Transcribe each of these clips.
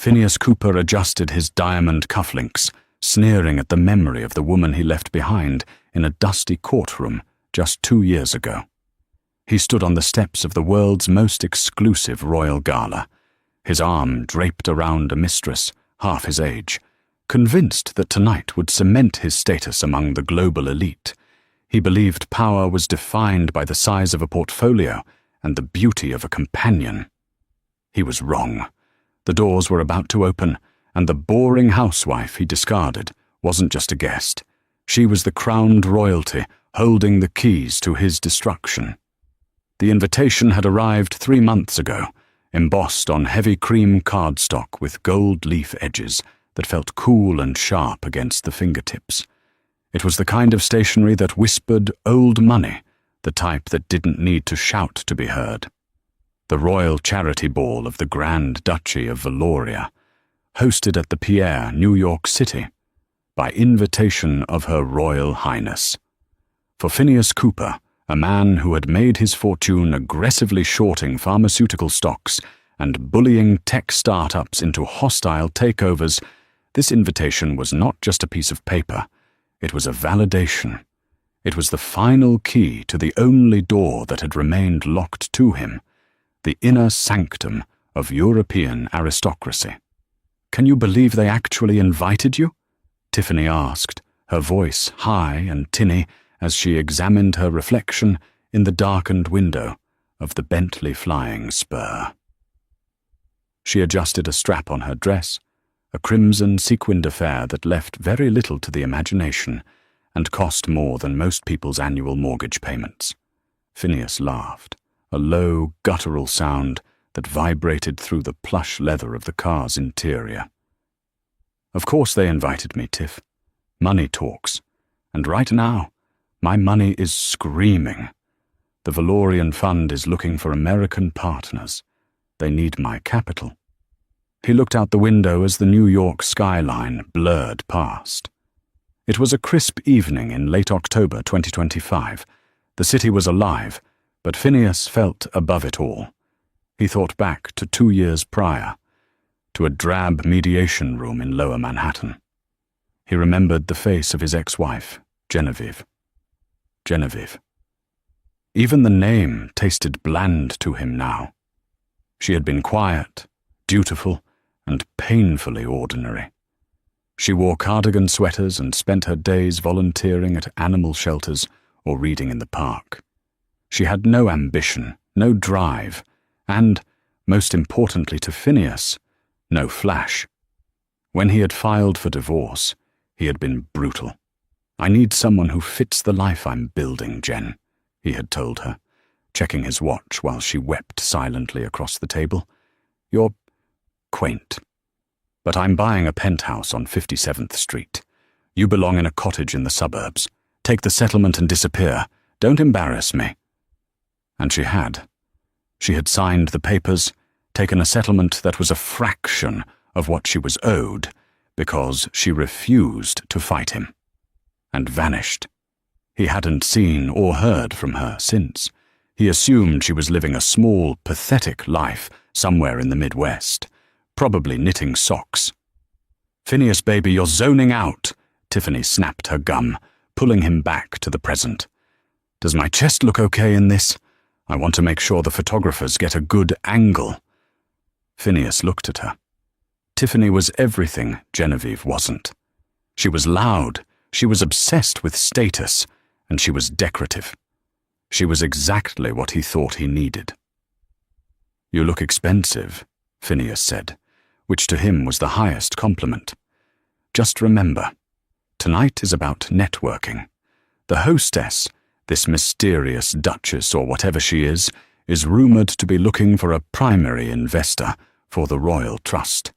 Phineas Cooper adjusted his diamond cufflinks, sneering at the memory of the woman he left behind in a dusty courtroom just 2 years ago. He stood on the steps of the world's most exclusive royal gala, his arm draped around a mistress half his age, convinced that tonight would cement his status among the global elite. He believed power was defined by the size of a portfolio and the beauty of a companion. He was wrong. The doors were about to open, and the boring housewife he discarded wasn't just a guest. She was the crowned royalty holding the keys to his destruction. The invitation had arrived 3 months ago, embossed on heavy cream cardstock with gold leaf edges that felt cool and sharp against the fingertips. It was the kind of stationery that whispered old money, the type that didn't need to shout to be heard. The Royal Charity Ball of the Grand Duchy of Valoria, hosted at the Pierre, New York City, by invitation of Her Royal Highness. For Phineas Cooper, a man who had made his fortune aggressively shorting pharmaceutical stocks and bullying tech startups into hostile takeovers, this invitation was not just a piece of paper. It was a validation. It was the final key to the only door that had remained locked to him, the inner sanctum of European aristocracy. "Can you believe they actually invited you?" Tiffany asked, her voice high and tinny as she examined her reflection in the darkened window of the Bentley Flying Spur. She adjusted a strap on her dress, a crimson sequined affair that left very little to the imagination and cost more than most people's annual mortgage payments. Phineas laughed, a low, guttural sound that vibrated through the plush leather of the car's interior. "Of course they invited me, Tiff. Money talks. And right now, my money is screaming. The Valorian Fund is looking for American partners. They need my capital." He looked out the window as the New York skyline blurred past. It was a crisp evening in late October 2025. The city was alive, but Phineas felt above it all. He thought back to 2 years prior, to a drab mediation room in Lower Manhattan. He remembered the face of his ex-wife, Genevieve. Genevieve. Even the name tasted bland to him now. She had been quiet, dutiful, and painfully ordinary. She wore cardigan sweaters and spent her days volunteering at animal shelters or reading in the park. She had no ambition, no drive, and, most importantly to Phineas, no flash. When he had filed for divorce, he had been brutal. "I need someone who fits the life I'm building, Jen," he had told her, checking his watch while she wept silently across the table. "You're quaint. But I'm buying a penthouse on 57th Street. You belong in a cottage in the suburbs. Take the settlement and disappear. Don't embarrass me." And she had. She had signed the papers, taken a settlement that was a fraction of what she was owed, because she refused to fight him, and vanished. He hadn't seen or heard from her since. He assumed she was living a small, pathetic life somewhere in the Midwest, probably knitting socks. "Phineas, baby, you're zoning out," Tiffany snapped her gum, pulling him back to the present. "Does my chest look okay in this? I want to make sure the photographers get a good angle." Phineas looked at her. Tiffany was everything Genevieve wasn't. She was loud, she was obsessed with status, and she was decorative. She was exactly what he thought he needed. "You look expensive," Phineas said, which to him was the highest compliment. "Just remember, tonight is about networking. The hostess, this mysterious duchess or whatever she is rumored to be looking for a primary investor for the Royal Trust.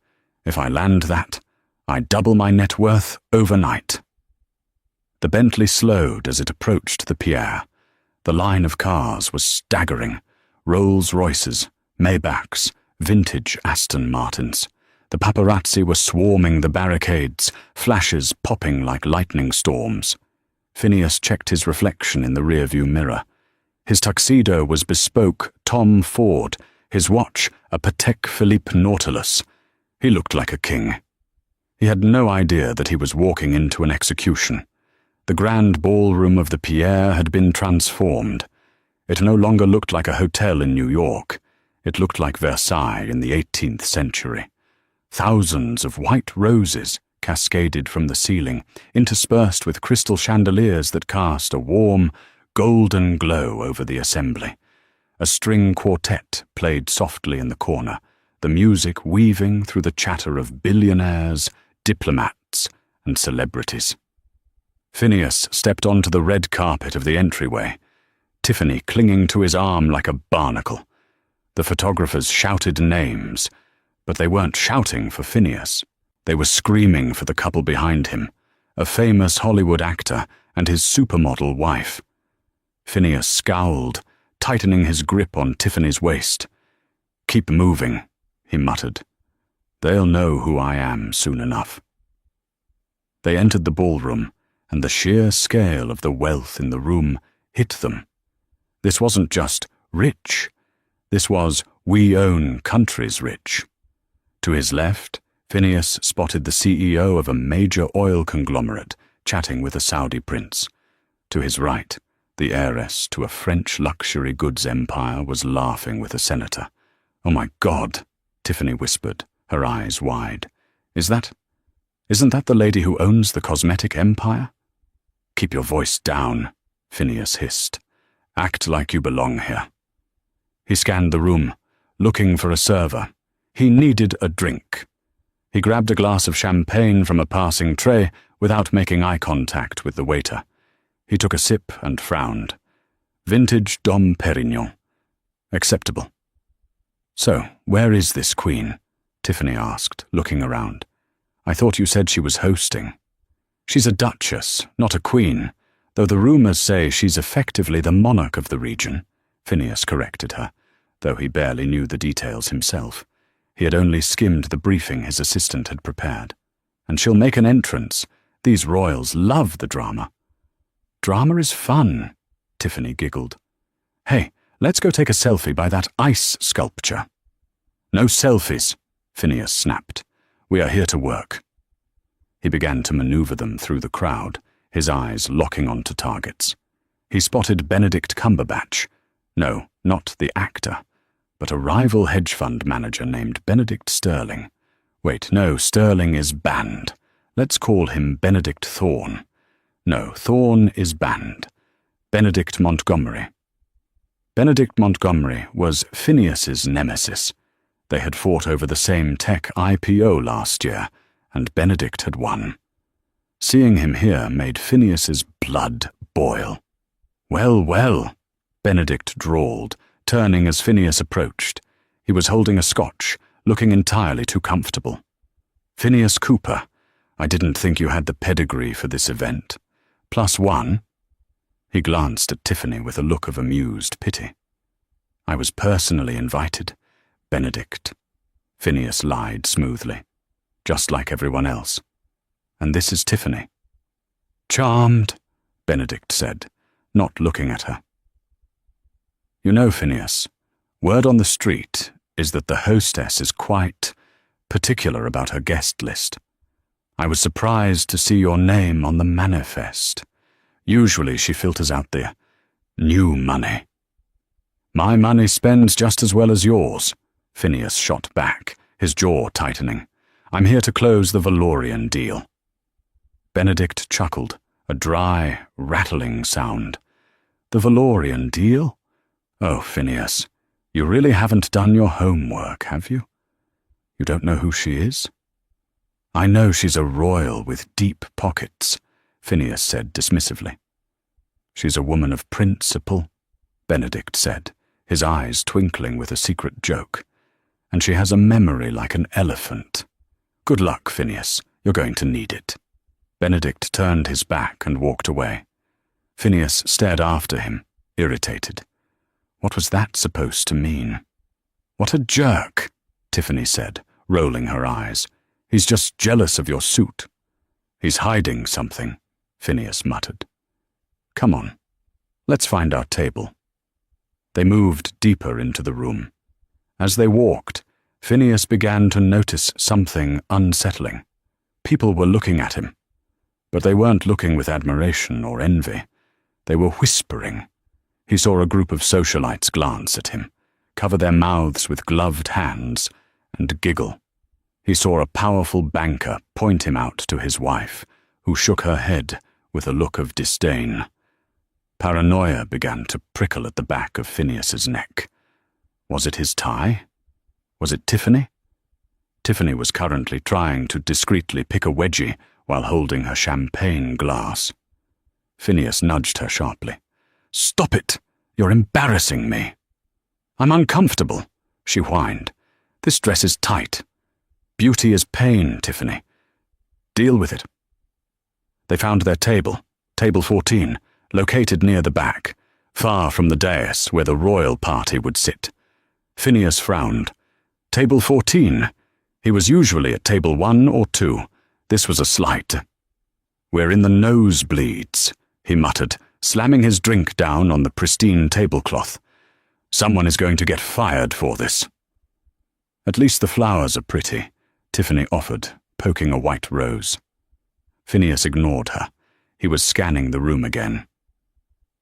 If I land that, I double my net worth overnight." The Bentley slowed as it approached the Pierre. The line of cars was staggering. Rolls-Royces, Maybachs, vintage Aston Martins. The paparazzi were swarming the barricades, flashes popping like lightning storms. Phineas checked his reflection in the rearview mirror. His tuxedo was bespoke Tom Ford, his watch a Patek Philippe Nautilus. He looked like a king. He had no idea that he was walking into an execution. The grand ballroom of the Pierre had been transformed. It no longer looked like a hotel in New York. It looked like Versailles in the 18th century. Thousands of white roses cascaded from the ceiling, interspersed with crystal chandeliers that cast a warm, golden glow over the assembly. A string quartet played softly in the corner, the music weaving through the chatter of billionaires, diplomats, and celebrities. Phineas stepped onto the red carpet of the entryway, Tiffany clinging to his arm like a barnacle. The photographers shouted names, but they weren't shouting for Phineas. They were screaming for the couple behind him, a famous Hollywood actor and his supermodel wife. Phineas scowled, tightening his grip on Tiffany's waist. "Keep moving," he muttered. "They'll know who I am soon enough." They entered the ballroom, and the sheer scale of the wealth in the room hit them. This wasn't just rich. This was we own countries rich. To his left, Phineas spotted the CEO of a major oil conglomerate chatting with a Saudi prince. To his right, the heiress to a French luxury goods empire was laughing with a senator. "Oh my God," Tiffany whispered, her eyes wide. Isn't that the lady who owns the cosmetic empire?" "Keep your voice down," Phineas hissed. "Act like you belong here." He scanned the room, looking for a server. He needed a drink. He grabbed a glass of champagne from a passing tray without making eye contact with the waiter. He took a sip and frowned. Vintage Dom Perignon. Acceptable. "So, where is this queen?" Tiffany asked, looking around. "I thought you said she was hosting." "She's a duchess, not a queen, though the rumors say she's effectively the monarch of the region," Phineas corrected her, though he barely knew the details himself. He had only skimmed the briefing his assistant had prepared. "And she'll make an entrance. These royals love the drama." "Drama is fun," Tiffany giggled. "Hey, let's go take a selfie by that ice sculpture." "No selfies," Phineas snapped. "We are here to work." He began to maneuver them through the crowd, his eyes locking onto targets. He spotted Benedict Cumberbatch. No, not the actor, but a rival hedge fund manager named Benedict Sterling. Wait, no, Sterling is banned. Let's call him Benedict Thorne. No, Thorne is banned. Benedict Montgomery. Benedict Montgomery was Phineas's nemesis. They had fought over the same tech IPO last year, and Benedict had won. Seeing him here made Phineas's blood boil. "Well, well," Benedict drawled, turning as Phineas approached. He was holding a scotch, looking entirely too comfortable. "Phineas Cooper, I didn't think you had the pedigree for this event. +1. He glanced at Tiffany with a look of amused pity. "I was personally invited, Benedict." Phineas lied smoothly, just like everyone else. "And this is Tiffany." "Charmed," Benedict said, not looking at her. "You know, Phineas, word on the street is that the hostess is quite particular about her guest list. I was surprised to see your name on the manifest. Usually she filters out the new money." "My money spends just as well as yours," Phineas shot back, his jaw tightening. "I'm here to close the Valorian deal." Benedict chuckled, a dry, rattling sound. "The Valorian deal? Oh, Phineas, you really haven't done your homework, have you? You don't know who she is?" "I know she's a royal with deep pockets," Phineas said dismissively. "She's a woman of principle," Benedict said, his eyes twinkling with a secret joke. "And she has a memory like an elephant. Good luck, Phineas. You're going to need it." Benedict turned his back and walked away. Phineas stared after him, irritated. What was that supposed to mean? "What a jerk," Tiffany said, rolling her eyes. "He's just jealous of your suit." "He's hiding something," Phineas muttered. "Come on, let's find our table." They moved deeper into the room. As they walked, Phineas began to notice something unsettling. People were looking at him, but they weren't looking with admiration or envy. They were whispering. He saw a group of socialites glance at him, cover their mouths with gloved hands, and giggle. He saw a powerful banker point him out to his wife, who shook her head with a look of disdain. Paranoia began to prickle at the back of Phineas's neck. Was it his tie? Was it Tiffany? Tiffany was currently trying to discreetly pick a wedgie while holding her champagne glass. Phineas nudged her sharply. "Stop it! You're embarrassing me." "I'm uncomfortable," she whined. "This dress is tight. Beauty is pain, Tiffany. Deal with it." They found their table, table 14, located near the back, far from the dais where the royal party would sit. Phineas frowned. Table 14. He was usually at table 1 or 2. This was a slight. "We're in the nosebleeds," he muttered, slamming his drink down on the pristine tablecloth. "Someone is going to get fired for this." "At least the flowers are pretty," Tiffany offered, poking a white rose. Phineas ignored her. He was scanning the room again.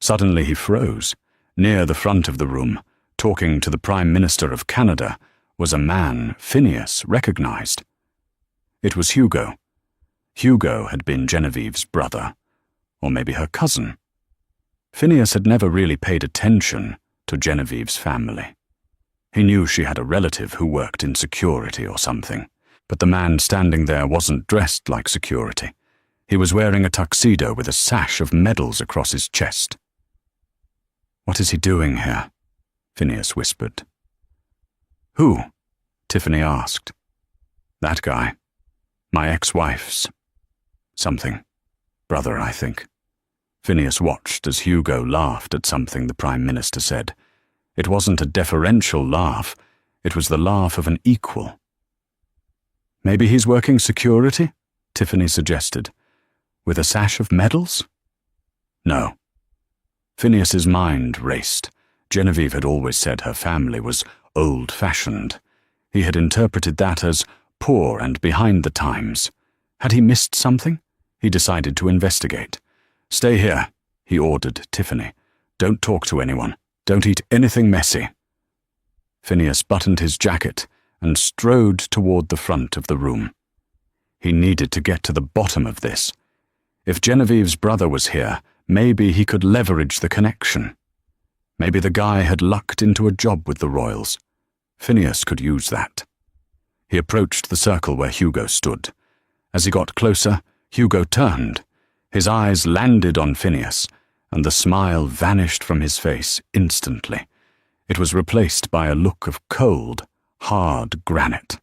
Suddenly he froze. Near the front of the room, talking to the Prime Minister of Canada, was a man Phineas recognized. It was Hugo. Hugo had been Genevieve's brother, or maybe her cousin. Phineas had never really paid attention to Genevieve's family. He knew she had a relative who worked in security or something, but the man standing there wasn't dressed like security. He was wearing a tuxedo with a sash of medals across his chest. "What is he doing here?" Phineas whispered. "Who?" Tiffany asked. "That guy. My ex-wife's something. Brother, I think." Phineas watched as Hugo laughed at something the Prime Minister said. It wasn't a deferential laugh. It was the laugh of an equal. "Maybe he's working security?" Tiffany suggested. "With a sash of medals?" "No." Phineas's mind raced. Genevieve had always said her family was old-fashioned. He had interpreted that as poor and behind the times. Had he missed something? He decided to investigate. "Stay here," he ordered Tiffany. "Don't talk to anyone. Don't eat anything messy." Phineas buttoned his jacket and strode toward the front of the room. He needed to get to the bottom of this. If Genevieve's brother was here, maybe he could leverage the connection. Maybe the guy had lucked into a job with the royals. Phineas could use that. He approached the circle where Hugo stood. As he got closer, Hugo turned. His eyes landed on Phineas, and the smile vanished from his face instantly. It was replaced by a look of cold, hard granite.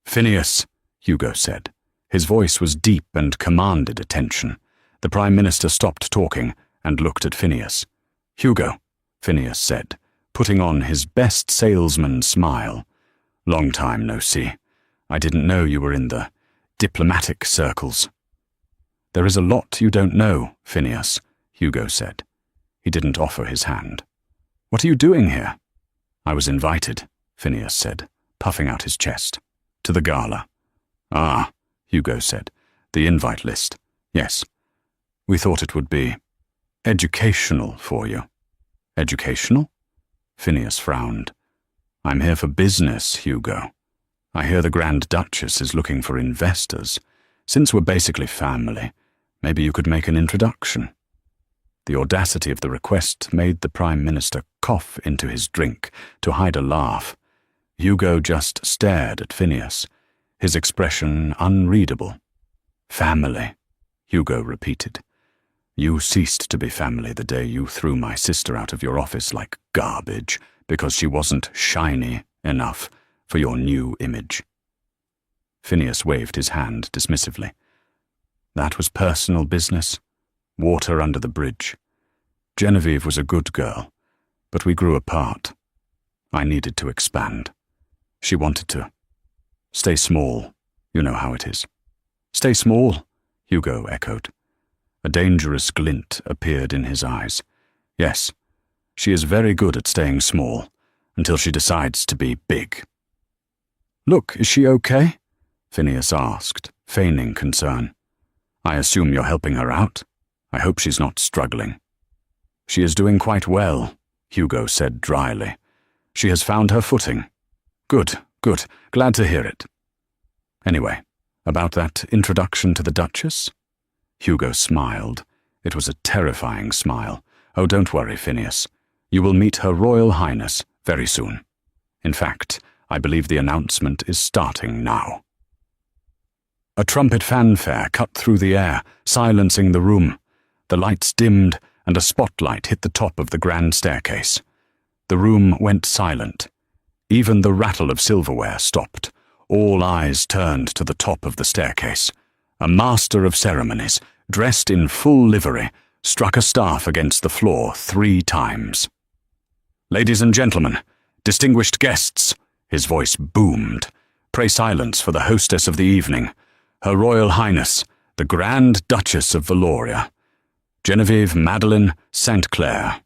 "Phineas," Hugo said. His voice was deep and commanded attention. The Prime Minister stopped talking and looked at Phineas. "Hugo," Phineas said, putting on his best salesman smile. "Long time no see. I didn't know you were in the diplomatic circles." "There is a lot you don't know, Phineas," Hugo said. He didn't offer his hand. "What are you doing here?" "I was invited," Phineas said, puffing out his chest. "To the gala." "Ah," Hugo said. "The invite list. Yes. We thought it would be educational for you." "Educational?" Phineas frowned. "I'm here for business, Hugo. I hear the Grand Duchess is looking for investors. Since we're basically family, maybe you could make an introduction." The audacity of the request made the Prime Minister cough into his drink to hide a laugh. Hugo just stared at Phineas, his expression unreadable. "Family," Hugo repeated. "You ceased to be family the day you threw my sister out of your office like garbage because she wasn't shiny enough for your new image." Phineas waved his hand dismissively. "That was personal business. Water under the bridge. Genevieve was a good girl, but we grew apart. I needed to expand. She wanted to stay small. You know how it is." "Stay small," Hugo echoed. A dangerous glint appeared in his eyes. "Yes, she is very good at staying small, until she decides to be big." "Look, is she okay?" Phineas asked, feigning concern. "I assume you're helping her out? I hope she's not struggling." "She is doing quite well," Hugo said dryly. "She has found her footing." Good. Glad to hear it." "Anyway, about that introduction to the Duchess?" Hugo smiled. It was a terrifying smile. "Oh, don't worry, Phineas. You will meet Her Royal Highness very soon. In fact, I believe the announcement is starting now." A trumpet fanfare cut through the air, silencing the room. The lights dimmed, and a spotlight hit the top of the grand staircase. The room went silent. Even the rattle of silverware stopped. All eyes turned to the top of the staircase. A master of ceremonies, dressed in full livery, struck a staff against the floor 3 times. "Ladies and gentlemen, distinguished guests," his voice boomed. "Pray silence for the hostess of the evening, Her Royal Highness, the Grand Duchess of Valoria, Genevieve Madeline St. Clair."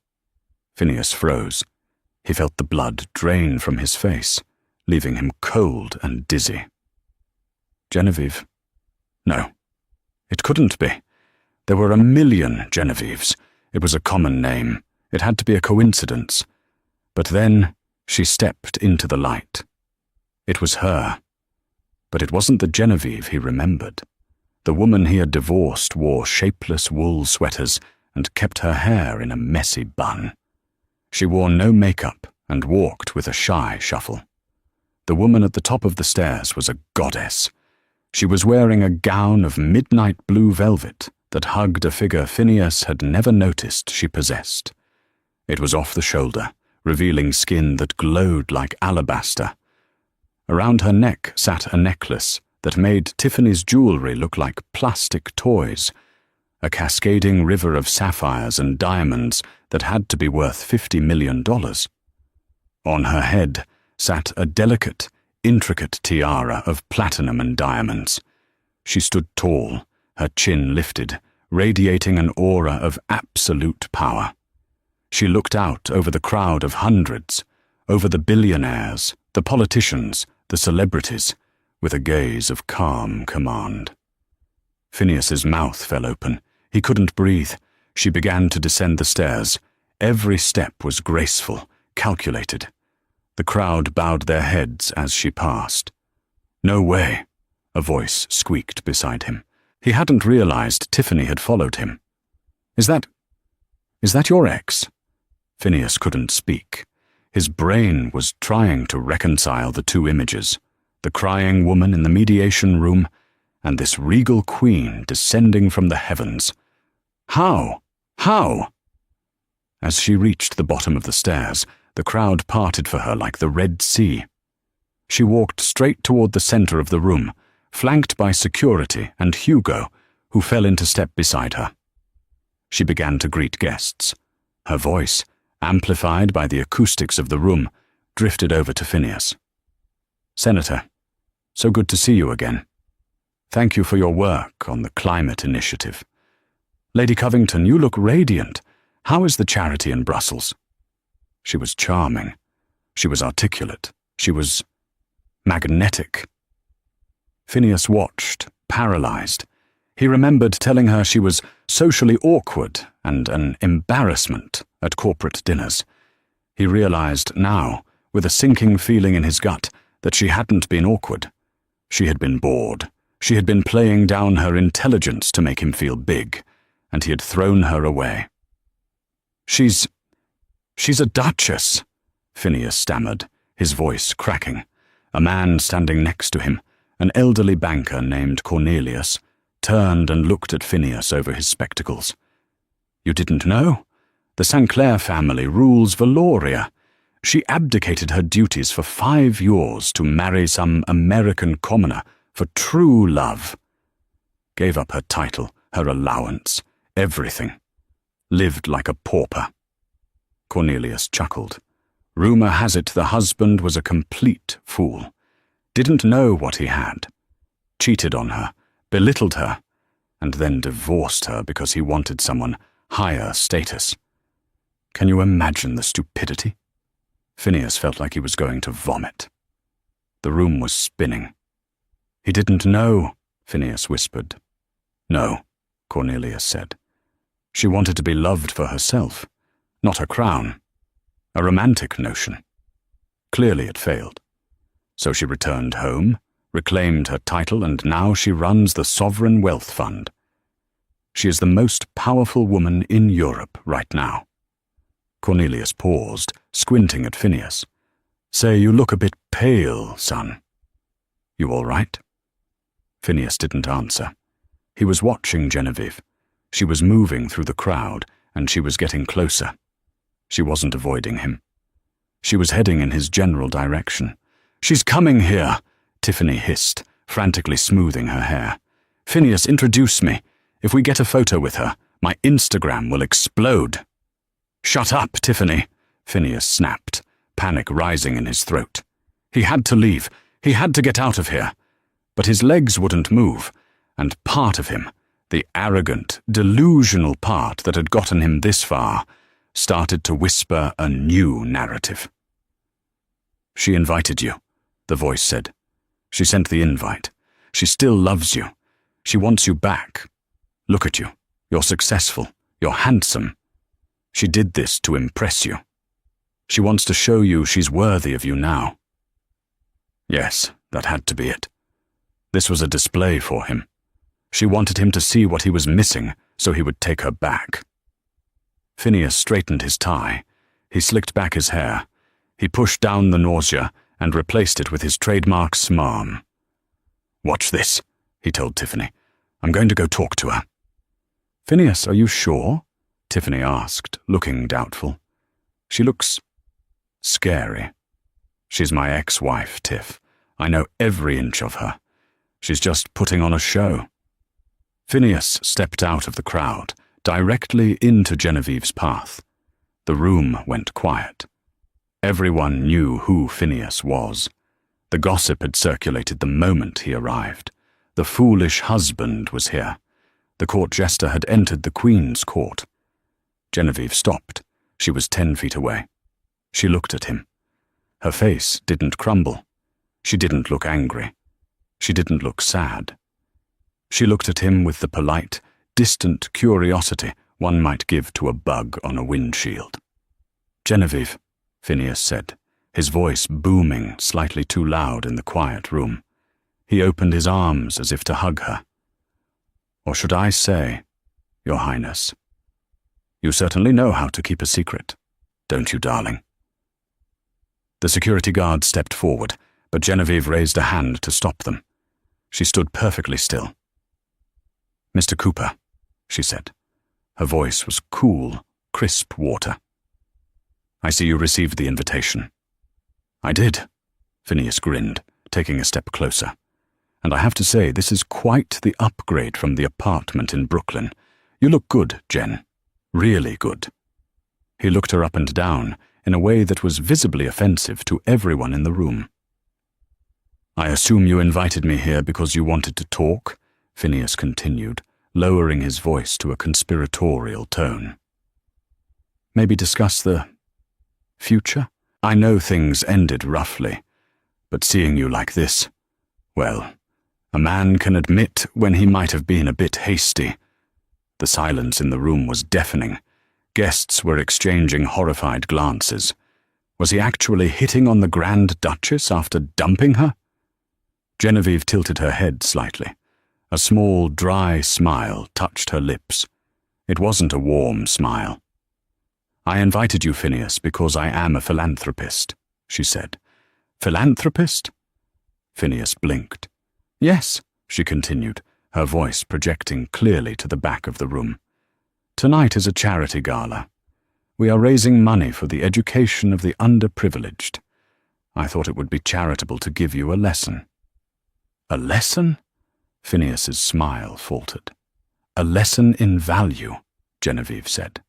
Phineas froze. He felt the blood drain from his face, leaving him cold and dizzy. Genevieve? No, it couldn't be. There were a million Genevieves. It was a common name. It had to be a coincidence. But then she stepped into the light. It was her. But it wasn't the Genevieve he remembered. The woman he had divorced wore shapeless wool sweaters and kept her hair in a messy bun. She wore no makeup and walked with a shy shuffle. The woman at the top of the stairs was a goddess. She was wearing a gown of midnight blue velvet that hugged a figure Phineas had never noticed she possessed. It was off the shoulder, revealing skin that glowed like alabaster. Around her neck sat a necklace that made Tiffany's jewelry look like plastic toys, a cascading river of sapphires and diamonds that had to be worth $50 million. On her head sat a delicate, intricate tiara of platinum and diamonds. She stood tall, her chin lifted, radiating an aura of absolute power. She looked out over the crowd of hundreds, over the billionaires, the politicians, the celebrities, with a gaze of calm command. Phineas's mouth fell open. He couldn't breathe. She began to descend the stairs. Every step was graceful, calculated. The crowd bowed their heads as she passed. "No way," a voice squeaked beside him. He hadn't realized Tiffany had followed him. Is that your ex?" Phineas couldn't speak. His brain was trying to reconcile the 2 images, the crying woman in the mediation room and this regal queen descending from the heavens. How? As she reached the bottom of the stairs, the crowd parted for her like the Red Sea. She walked straight toward the center of the room, flanked by security and Hugo, who fell into step beside her. She began to greet guests. Her voice, amplified by the acoustics of the room, drifted over to Phineas. "Senator, so good to see you again. Thank you for your work on the climate initiative. Lady Covington, you look radiant. How is the charity in Brussels?" She was charming. She was articulate. She was magnetic. Phineas watched, paralyzed. He remembered telling her she was socially awkward and an embarrassment at corporate dinners. He realized now, with a sinking feeling in his gut, that she hadn't been awkward. She had been bored. She had been playing down her intelligence to make him feel big, and he had thrown her away. She's a duchess," Phineas stammered, his voice cracking. A man standing next to him, an elderly banker named Cornelius, turned and looked at Phineas over his spectacles. "You didn't know? The St. Clair family rules Valoria. She abdicated her duties for 5 years to marry some American commoner for true love. Gave up her title, her allowance, everything. Lived like a pauper." Cornelius chuckled. Rumor has it the husband was a complete fool. Didn't know what he had. Cheated on her, belittled her, and then divorced her because he wanted someone higher status. Can you imagine the stupidity? Phineas felt like he was going to vomit. The room was spinning. He didn't know, Phineas whispered. No, Cornelius said. She wanted to be loved for herself, not her crown. A romantic notion. Clearly it failed. So she returned home, reclaimed her title, and now she runs the Sovereign Wealth Fund. She is the most powerful woman in Europe right now. Cornelius paused, squinting at Phineas. Say, you look a bit pale, son. You all right? Phineas didn't answer. He was watching Genevieve. She was moving through the crowd, and she was getting closer. She wasn't avoiding him. She was heading in his general direction. She's coming here, Tiffany hissed, frantically smoothing her hair. Phineas, introduce me. If we get a photo with her, my Instagram will explode. Shut up, Tiffany, Phineas snapped, panic rising in his throat. He had to leave. He had to get out of here. But his legs wouldn't move, and part of him, the arrogant, delusional part that had gotten him this far, started to whisper a new narrative. She invited you, the voice said. She sent the invite. She still loves you. She wants you back. Look at you. You're successful. You're handsome. She did this to impress you. She wants to show you she's worthy of you now. Yes, that had to be it. This was a display for him. She wanted him to see what he was missing so he would take her back. Phineas straightened his tie. He slicked back his hair. He pushed down the nausea and replaced it with his trademark smarm. Watch this, he told Tiffany. I'm going to go talk to her. Phineas, are you sure? Tiffany asked, looking doubtful. She looks scary. She's my ex-wife, Tiff. I know every inch of her. She's just putting on a show. Phineas stepped out of the crowd, directly into Genevieve's path. The room went quiet. Everyone knew who Phineas was. The gossip had circulated the moment he arrived. The foolish husband was here. The court jester had entered the Queen's court. Genevieve stopped. She was 10 feet away. She looked at him. Her face didn't crumble. She didn't look angry. She didn't look sad. She looked at him with the polite, distant curiosity one might give to a bug on a windshield. Genevieve, Phineas said, his voice booming slightly too loud in the quiet room. He opened his arms as if to hug her. Or should I say, Your Highness? You certainly know how to keep a secret, don't you, darling? The security guard stepped forward, but Genevieve raised a hand to stop them. She stood perfectly still. Mr. Cooper, she said. Her voice was cool, crisp water. I see you received the invitation. I did, Phineas grinned, taking a step closer. And I have to say, this is quite the upgrade from the apartment in Brooklyn. You look good, Jen. Really good. He looked her up and down in a way that was visibly offensive to everyone in the room. I assume you invited me here because you wanted to talk, Phineas continued, lowering his voice to a conspiratorial tone. Maybe discuss the future? I know things ended roughly, but seeing you like this, well, a man can admit when he might have been a bit hasty. The silence in the room was deafening. Guests were exchanging horrified glances. Was he actually hitting on the Grand Duchess after dumping her? Genevieve tilted her head slightly. A small, dry smile touched her lips. It wasn't a warm smile. I invited you, Phineas, because I am a philanthropist, she said. Philanthropist? Phineas blinked. Yes, she continued, her voice projecting clearly to the back of the room. Tonight is a charity gala. We are raising money for the education of the underprivileged. I thought it would be charitable to give you a lesson. A lesson? Phineas's smile faltered. A lesson in value, Genevieve said.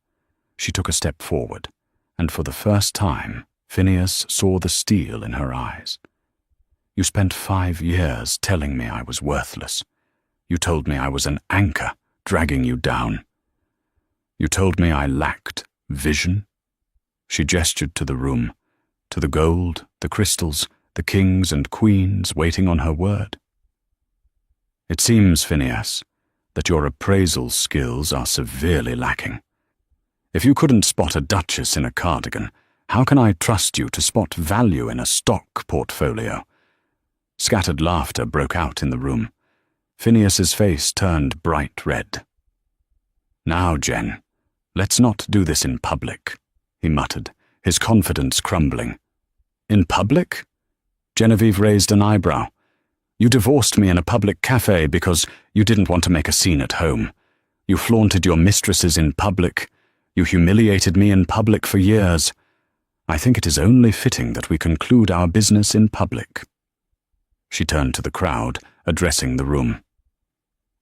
She took a step forward, and for the first time, Phineas saw the steel in her eyes. You spent 5 years telling me I was worthless. You told me I was an anchor, dragging you down. You told me I lacked vision. She gestured to the room, to the gold, the crystals, the kings and queens waiting on her word. It seems, Phineas, that your appraisal skills are severely lacking. If you couldn't spot a duchess in a cardigan, how can I trust you to spot value in a stock portfolio? Scattered laughter broke out in the room. Phineas's face turned bright red. Now, Jen, let's not do this in public, he muttered, his confidence crumbling. In public? Genevieve raised an eyebrow. You divorced me in a public cafe because you didn't want to make a scene at home. You flaunted your mistresses in public. You humiliated me in public for years. I think it is only fitting that we conclude our business in public. She turned to the crowd, addressing the room.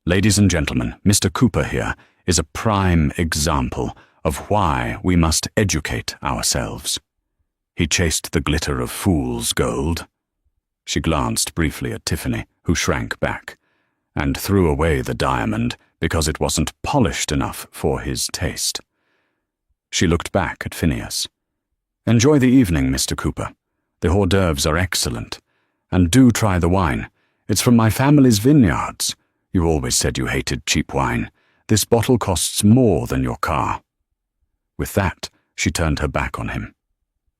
Ladies and gentlemen, Mr. Cooper here is a prime example of why we must educate ourselves. He chased the glitter of fool's gold. She glanced briefly at Tiffany, who shrank back, and threw away the diamond because it wasn't polished enough for his taste. She looked back at Phineas. Enjoy the evening, Mr. Cooper. The hors d'oeuvres are excellent. And do try the wine. It's from my family's vineyards. You always said you hated cheap wine. This bottle costs more than your car. With that, she turned her back on him.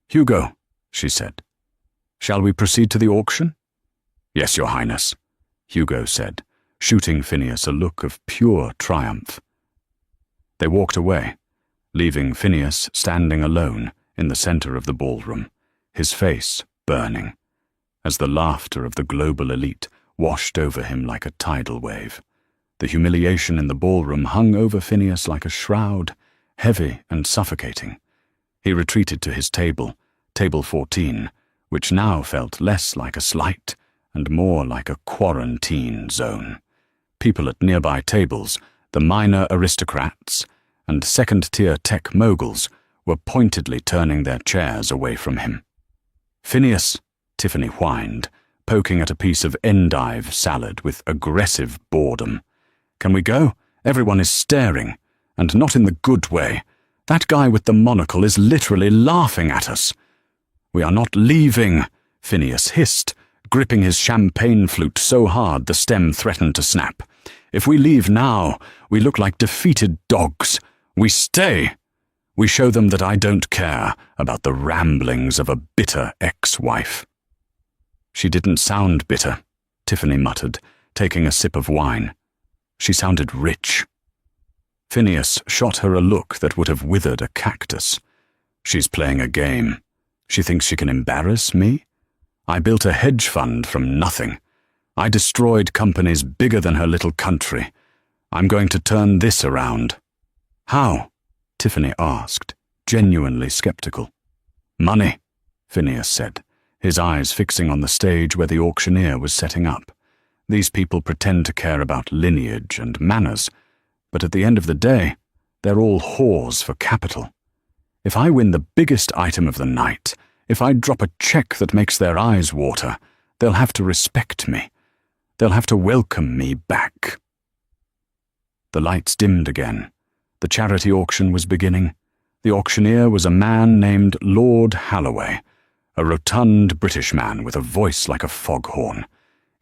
Hugo, she said. Shall we proceed to the auction? Yes, Your Highness, Hugo said, shooting Phineas a look of pure triumph. They walked away, leaving Phineas standing alone in the center of the ballroom, his face burning, as the laughter of the global elite washed over him like a tidal wave. The humiliation in the ballroom hung over Phineas like a shroud, heavy and suffocating. He retreated to his table, table 14, which now felt less like a slight and more like a quarantine zone. People at nearby tables, the minor aristocrats and second-tier tech moguls, were pointedly turning their chairs away from him. Phineas, Tiffany whined, poking at a piece of endive salad with aggressive boredom. Can we go? Everyone is staring, and not in the good way. That guy with the monocle is literally laughing at us. We are not leaving, Phineas hissed, gripping his champagne flute so hard the stem threatened to snap. If we leave now, we look like defeated dogs. We stay. We show them that I don't care about the ramblings of a bitter ex-wife. She didn't sound bitter, Tiffany muttered, taking a sip of wine. She sounded rich. Phineas shot her a look that would have withered a cactus. She's playing a game. She thinks she can embarrass me? I built a hedge fund from nothing. I destroyed companies bigger than her little country. I'm going to turn this around. How? Tiffany asked, genuinely skeptical. Money, Phineas said, his eyes fixing on the stage where the auctioneer was setting up. These people pretend to care about lineage and manners, but at the end of the day, they're all whores for capital. If I win the biggest item of the night, if I drop a check that makes their eyes water, they'll have to respect me. They'll have to welcome me back. The lights dimmed again. The charity auction was beginning. The auctioneer was a man named Lord Holloway, a rotund British man with a voice like a foghorn.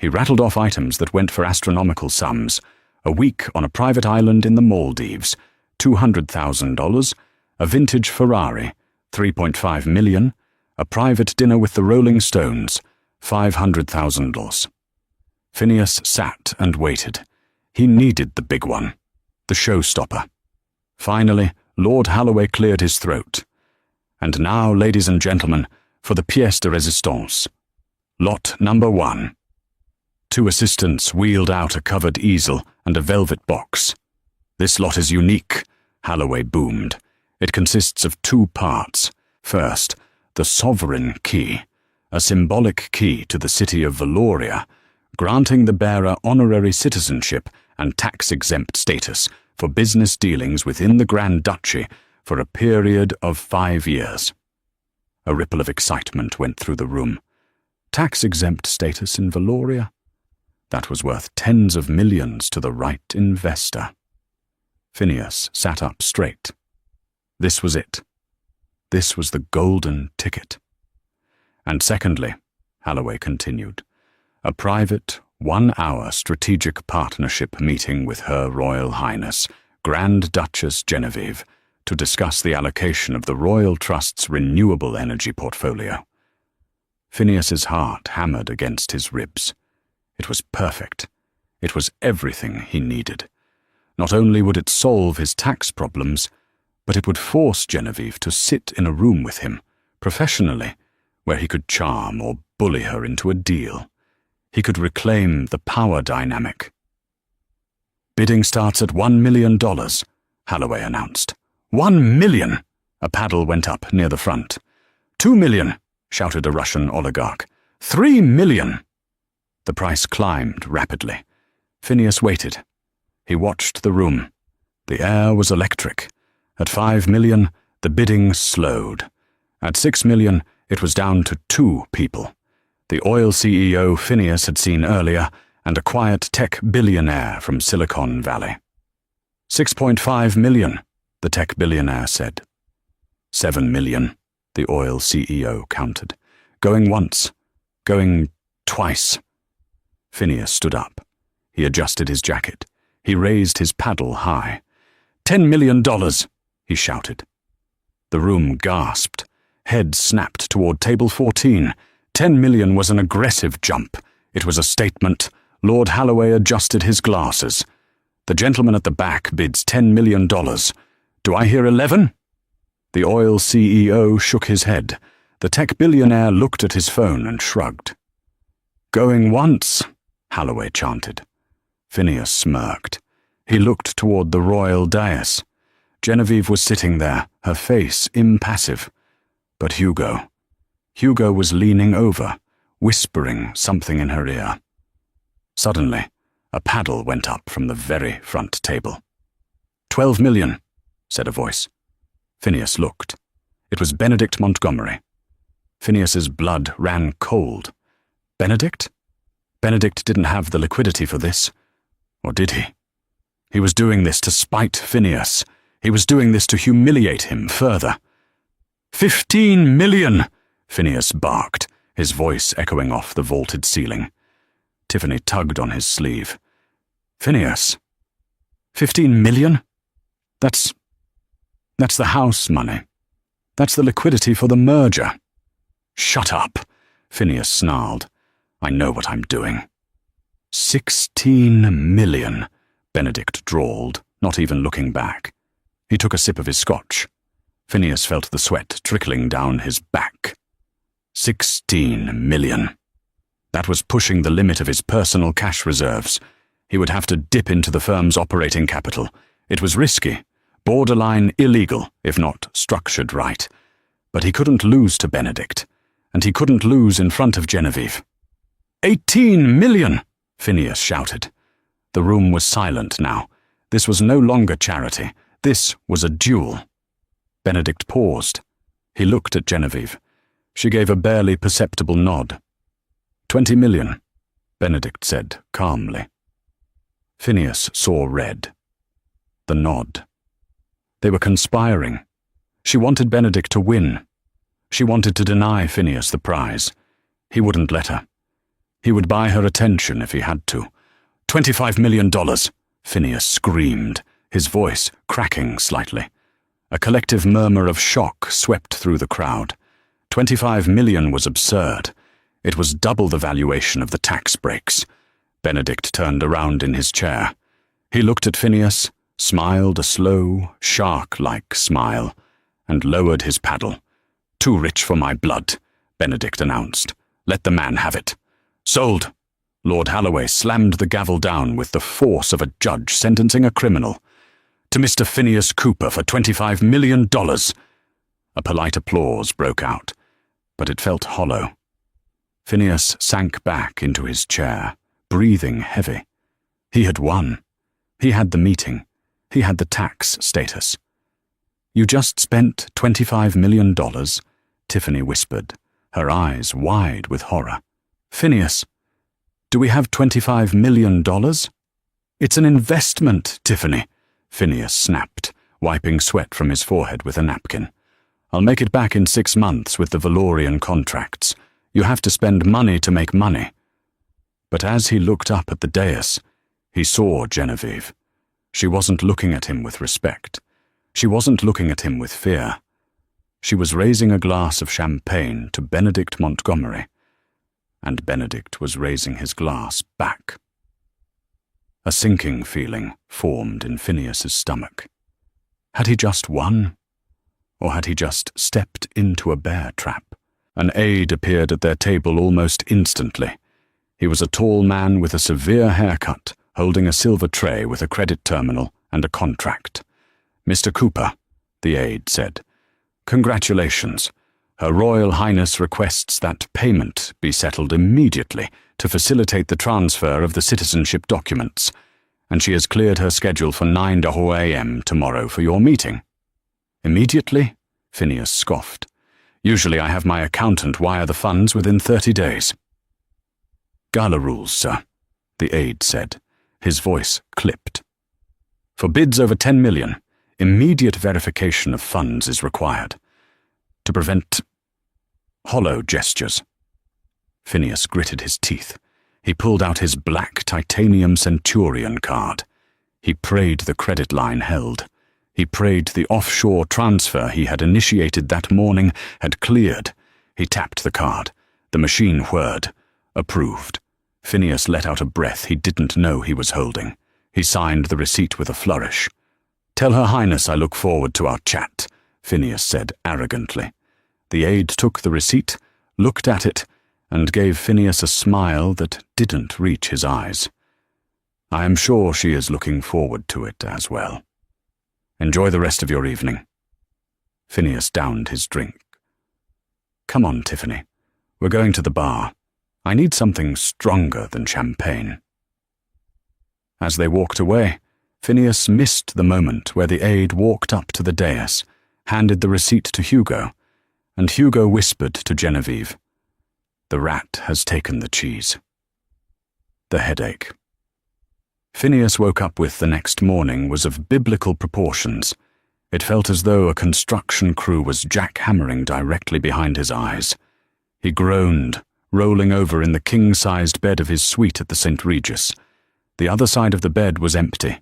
He rattled off items that went for astronomical sums: a week on a private island in the Maldives, $200,000, a vintage Ferrari, $3.5 million, a private dinner with the Rolling Stones, $500,000. Phineas sat and waited. He needed the big one, the showstopper. Finally, Lord Holloway cleared his throat. And now, ladies and gentlemen, for the pièce de résistance. Lot number 1. 2 assistants wheeled out a covered easel and a velvet box. This lot is unique, Holloway boomed. It consists of 2 parts. First, the sovereign key, a symbolic key to the city of Valoria, granting the bearer honorary citizenship and tax-exempt status for business dealings within the Grand Duchy for a period of 5 years. A ripple of excitement went through the room. Tax-exempt status in Valoria? That was worth tens of millions to the right investor. Phineas sat up straight. This was it. This was the golden ticket. And secondly, Halloway continued. A private, 1-hour strategic partnership meeting with Her Royal Highness, Grand Duchess Genevieve, to discuss the allocation of the Royal Trust's renewable energy portfolio. Phineas's heart hammered against his ribs. It was perfect. It was everything he needed. Not only would it solve his tax problems, but it would force Genevieve to sit in a room with him, professionally, where he could charm or bully her into a deal. He could reclaim the power dynamic. "Bidding starts at $1 million, Halloway announced. $1 million! A paddle went up near the front. $2 million, shouted a Russian oligarch. $3 million! The price climbed rapidly. Phineas waited. He watched the room. The air was electric. At $5 million, the bidding slowed. At $6 million, it was down to 2 people. The oil CEO Phineas had seen earlier, and a quiet tech billionaire from Silicon Valley. $6.5 million, the tech billionaire said. $7 million, the oil CEO counted. Going once, going twice. Phineas stood up. He adjusted his jacket. He raised his paddle high. $10 million, he shouted. The room gasped. Heads snapped toward table 14. $10 million was an aggressive jump. It was a statement. Lord Halloway adjusted his glasses. The gentleman at the back bids $10 million. Do I hear 11? The oil CEO shook his head. The tech billionaire looked at his phone and shrugged. Going once, Halloway chanted. Phineas smirked. He looked toward the royal dais. Genevieve was sitting there, her face impassive. But Hugo was leaning over, whispering something in her ear. Suddenly, a paddle went up from the very front table. $12 million, said a voice. Phineas looked. It was Benedict Montgomery. Phineas's blood ran cold. Benedict? Benedict didn't have the liquidity for this. Or did he? He was doing this to spite Phineas. He was doing this to humiliate him further. $15 million, Phineas barked, his voice echoing off the vaulted ceiling. Tiffany tugged on his sleeve. Phineas, $15 million? That's the house money. That's the liquidity for the merger. Shut up, Phineas snarled. I know what I'm doing. 16 million, Benedict drawled, not even looking back. He took a sip of his scotch. Phineas felt the sweat trickling down his back. 16 million. That was pushing the limit of his personal cash reserves. He would have to dip into the firm's operating capital. It was risky, borderline illegal, if not structured right. But he couldn't lose to Benedict, and he couldn't lose in front of Genevieve. 18 million, Phineas shouted. The room was silent now. This was no longer charity. This was a duel. Benedict paused. He looked at Genevieve. She gave a barely perceptible nod. 20 million, Benedict said calmly. Phineas saw red. The nod. They were conspiring. She wanted Benedict to win. She wanted to deny Phineas the prize. He wouldn't let her. He would buy her attention if he had to. $25 million, Phineas screamed, his voice cracking slightly. A collective murmur of shock swept through the crowd. 25 million was absurd. It was double the valuation of the tax breaks. Benedict turned around in his chair. He looked at Phineas, smiled a slow, shark-like smile, and lowered his paddle. Too rich for my blood, Benedict announced. Let the man have it. Sold. Lord Halloway slammed the gavel down with the force of a judge sentencing a criminal. To Mr. Phineas Cooper for $25 million. A polite applause broke out, but it felt hollow. Phineas sank back into his chair, breathing heavy. He had won. He had the meeting. He had the tax status. You just spent $25 million, Tiffany whispered, her eyes wide with horror. Phineas, do we have $25 million? It's an investment, Tiffany, Phineas snapped, wiping sweat from his forehead with a napkin. I'll make it back in 6 months with the Valorian contracts. You have to spend money to make money. But as he looked up at the dais, he saw Genevieve. She wasn't looking at him with respect. She wasn't looking at him with fear. She was raising a glass of champagne to Benedict Montgomery, and Benedict was raising his glass back. A sinking feeling formed in Phineas's stomach. Had he just won? Or had he just stepped into a bear trap? An aide appeared at their table almost instantly. He was a tall man with a severe haircut, holding a silver tray with a credit terminal and a contract. "Mr. Cooper," the aide said, "congratulations. Her Royal Highness requests that payment be settled immediately to facilitate the transfer of the citizenship documents, and she has cleared her schedule for 9 a.m. tomorrow for your meeting." "Immediately?" Phineas scoffed. "Usually I have my accountant wire the funds within 30 days. "Gala rules, sir," the aide said. His voice clipped. "For bids over 10 million, immediate verification of funds is required. To prevent hollow gestures." Phineas gritted his teeth. He pulled out his black titanium centurion card. He prayed the credit line held. He prayed the offshore transfer he had initiated that morning had cleared. He tapped the card. The machine whirred. Approved. Phineas let out a breath he didn't know he was holding. He signed the receipt with a flourish. "Tell Her Highness I look forward to our chat," Phineas said arrogantly. The aide took the receipt, looked at it, and gave Phineas a smile that didn't reach his eyes. "I am sure she is looking forward to it as well. Enjoy the rest of your evening." Phineas downed his drink. "Come on, Tiffany. We're going to the bar. I need something stronger than champagne." As they walked away, Phineas missed the moment where the aide walked up to the dais, handed the receipt to Hugo, and Hugo whispered to Genevieve, "The rat has taken the cheese." The headache. Phineas woke up with the next morning was of biblical proportions. It felt as though a construction crew was jackhammering directly behind his eyes. He groaned, rolling over in the king-sized bed of his suite at the St. Regis. The other side of the bed was empty.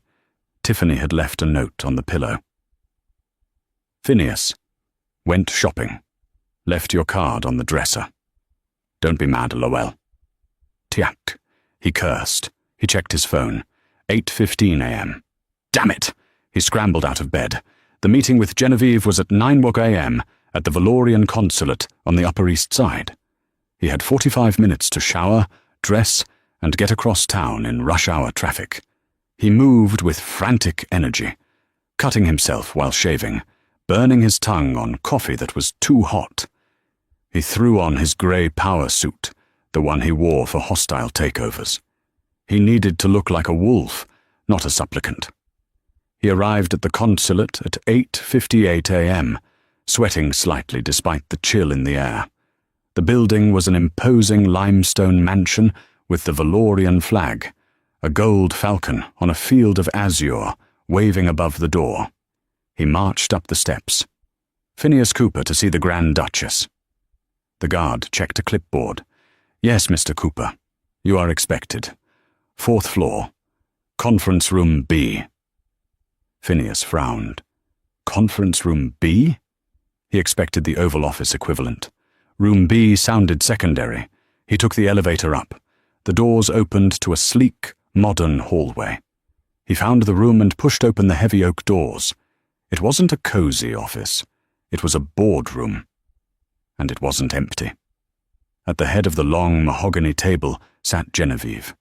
Tiffany had left a note on the pillow. "Phineas, went shopping. Left your card on the dresser. Don't be mad, Lowell." Tiac. He cursed. He checked his phone. 8:15 a.m. Damn it! He scrambled out of bed. The meeting with Genevieve was at 9 a.m. at the Valorian Consulate on the Upper East Side. He had 45 minutes to shower, dress, and get across town in rush-hour traffic. He moved with frantic energy, cutting himself while shaving, burning his tongue on coffee that was too hot. He threw on his grey power suit, the one he wore for hostile takeovers. He needed to look like a wolf, not a supplicant. He arrived at the consulate at 8:58 a.m., sweating slightly despite the chill in the air. The building was an imposing limestone mansion with the Valorian flag, a gold falcon on a field of azure waving above the door. He marched up the steps. "Phineas Cooper to see the Grand Duchess." The guard checked a clipboard. "Yes, Mr. Cooper. You are expected. 4th floor. Conference room B." Phineas frowned. Conference room B? He expected the Oval Office equivalent. Room B sounded secondary. He took the elevator up. The doors opened to a sleek, modern hallway. He found the room and pushed open the heavy oak doors. It wasn't a cozy office. It was a boardroom. And it wasn't empty. At the head of the long mahogany table sat Genevieve.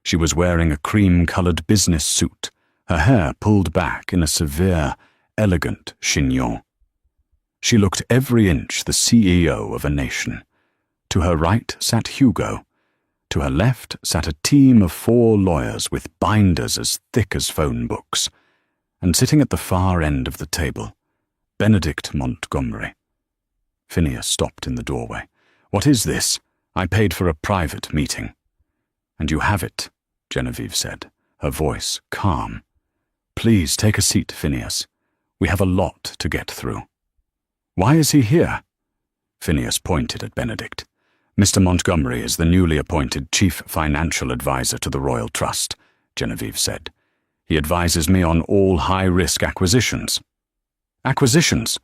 She was wearing a cream-colored business suit, her hair pulled back in a severe, elegant chignon. She looked every inch the CEO of a nation. To her right sat Hugo. To her left sat a team of 4 lawyers with binders as thick as phone books. And sitting at the far end of the table, Benedict Montgomery. Phineas stopped in the doorway. "What is this? I paid for a private meeting." "And you have it," Genevieve said, her voice calm. "Please take a seat, Phineas. We have a lot to get through." "Why is he here?" Phineas pointed at Benedict. Mr. Montgomery is the newly appointed Chief Financial Advisor to the Royal Trust, Genevieve said. He advises me on all high-risk acquisitions. Acquisitions?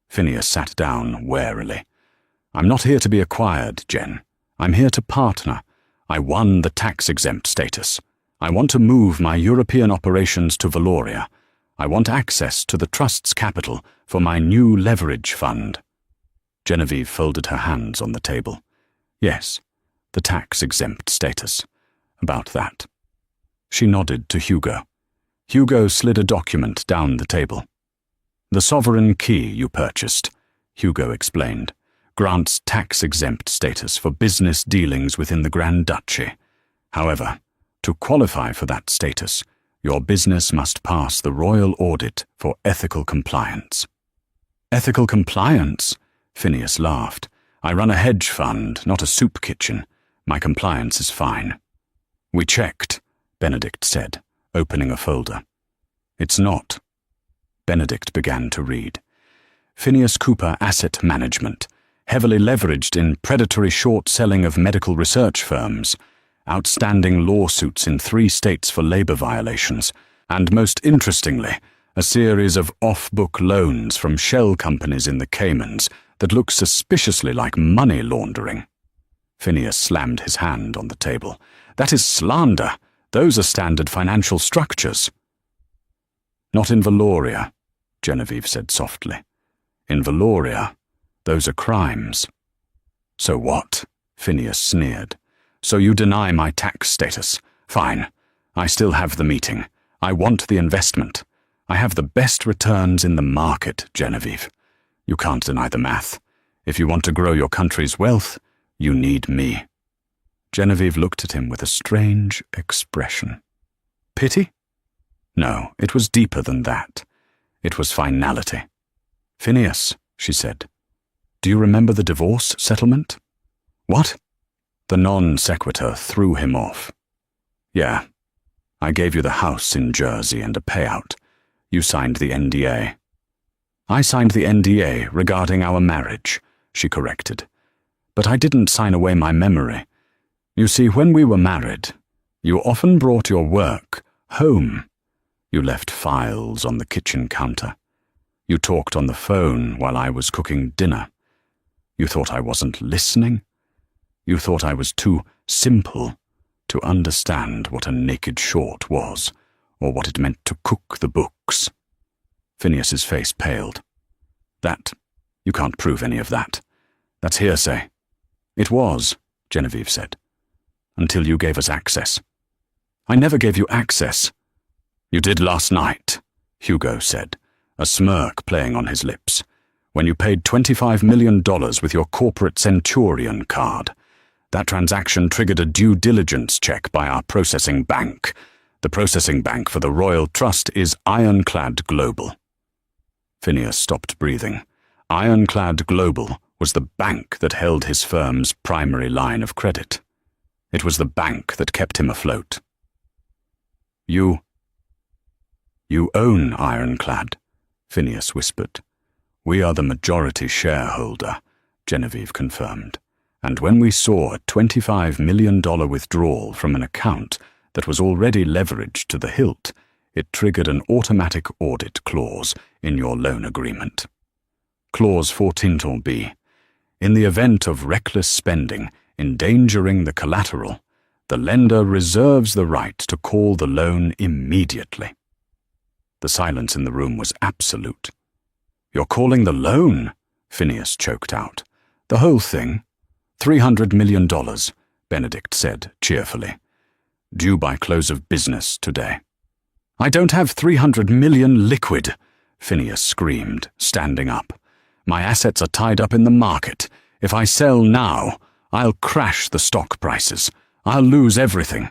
Phineas sat down warily. I'm not here to be acquired, Jen. I'm here to partner. I won the tax-exempt status. I want to move my European operations to Valoria. I want access to the Trust's capital for my new leverage fund. Genevieve folded her hands on the table. Yes, the tax-exempt status. About that. She nodded to Hugo. Hugo slid a document down the table. The sovereign key you purchased, Hugo explained, grants tax-exempt status for business dealings within the Grand Duchy. However, to qualify for that status, your business must pass the royal audit for ethical compliance. Ethical compliance? Phineas laughed. I run a hedge fund, not a soup kitchen. My compliance is fine. We checked, Benedict said, opening a folder. It's not. Benedict began to read. Phineas Cooper Asset Management, heavily leveraged in predatory short-selling of medical research firms, outstanding lawsuits in 3 states for labor violations, and most interestingly, a series of off-book loans from shell companies in the Caymans that look suspiciously like money laundering. Phineas slammed his hand on the table. That is slander. Those are standard financial structures. Not in Valoria, Genevieve said softly. In Valoria, those are crimes. So what? Phineas sneered. So you deny my tax status. Fine. I still have the meeting. I want the investment. I have the best returns in the market, Genevieve. You can't deny the math. If you want to grow your country's wealth, you need me. Genevieve looked at him with a strange expression. Pity? No, it was deeper than that. It was finality. Phineas, she said, do you remember the divorce settlement? What? The non-sequitur threw him off. Yeah. I gave you the house in Jersey and a payout. You signed the NDA. I signed the NDA regarding our marriage, she corrected. But I didn't sign away my memory. You see, when we were married, you often brought your work home. You left files on the kitchen counter. You talked on the phone while I was cooking dinner. You thought I wasn't listening. You thought I was too simple to understand what a naked short was, or what it meant to cook the books. Phineas's face paled. That, you can't prove any of that. That's hearsay. It was, Genevieve said, until you gave us access. I never gave you access. You did last night, Hugo said, a smirk playing on his lips, when you paid $25 million with your corporate Centurion card. That transaction triggered a due diligence check by our processing bank. The processing bank for the Royal Trust is Ironclad Global. Phineas stopped breathing. Ironclad Global was the bank that held his firm's primary line of credit. It was the bank that kept him afloat. You own Ironclad, Phineas whispered. We are the majority shareholder, Genevieve confirmed. And when we saw a $25 million withdrawal from an account that was already leveraged to the hilt, it triggered an automatic audit clause in your loan agreement. Clause 14b. In the event of reckless spending endangering the collateral, the lender reserves the right to call the loan immediately. The silence in the room was absolute. You're calling the loan? Phineas choked out. The whole thing? $300 million, Benedict said cheerfully. Due by close of business today. I don't have 300 million liquid, Phineas screamed, standing up. My assets are tied up in the market. If I sell now, I'll crash the stock prices. I'll lose everything.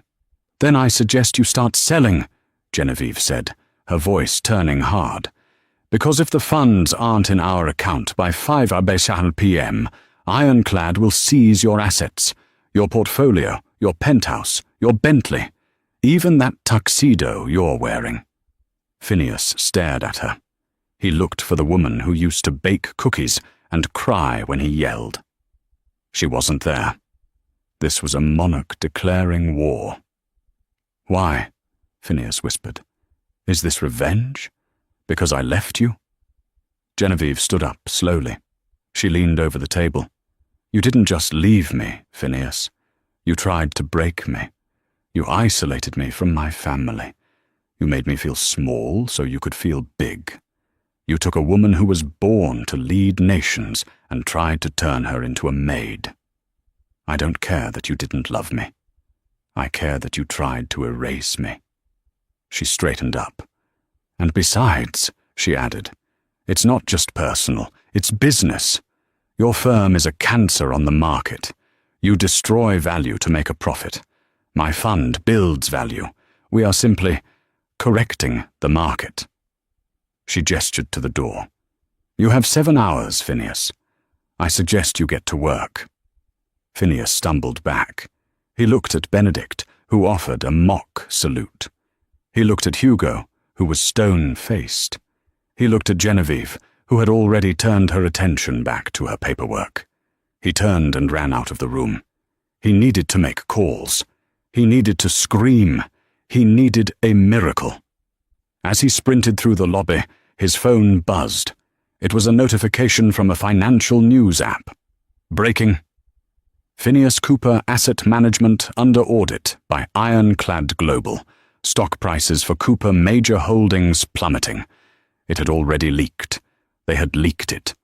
Then I suggest you start selling, Genevieve said, her voice turning hard. Because if the funds aren't in our account by 5 p.m., Ironclad will seize your assets, your portfolio, your penthouse, your Bentley, even that tuxedo you're wearing. Phineas stared at her. He looked for the woman who used to bake cookies and cry when he yelled. She wasn't there. This was a monarch declaring war. "Why?" Phineas whispered. "Is this revenge? Because I left you?" Genevieve stood up slowly. She leaned over the table. "You didn't just leave me, Phineas. You tried to break me. You isolated me from my family. You made me feel small so you could feel big. You took a woman who was born to lead nations and tried to turn her into a maid. I don't care that you didn't love me. I care that you tried to erase me." She straightened up. "And besides," she added, "it's not just personal, it's business. Your firm is a cancer on the market. You destroy value to make a profit. My fund builds value. We are simply correcting the market." She gestured to the door. "You have 7 hours, Phineas. I suggest you get to work." Phineas stumbled back. He looked at Benedict, who offered a mock salute. He looked at Hugo, who was stone-faced. He looked at Genevieve, who had already turned her attention back to her paperwork. He turned and ran out of the room. He needed to make calls. He needed to scream. He needed a miracle. As he sprinted through the lobby, his phone buzzed. It was a notification from a financial news app. Breaking: Phineas Cooper Asset Management under audit by Ironclad Global. Stock prices for Cooper major holdings plummeting. It had already leaked. They had leaked it.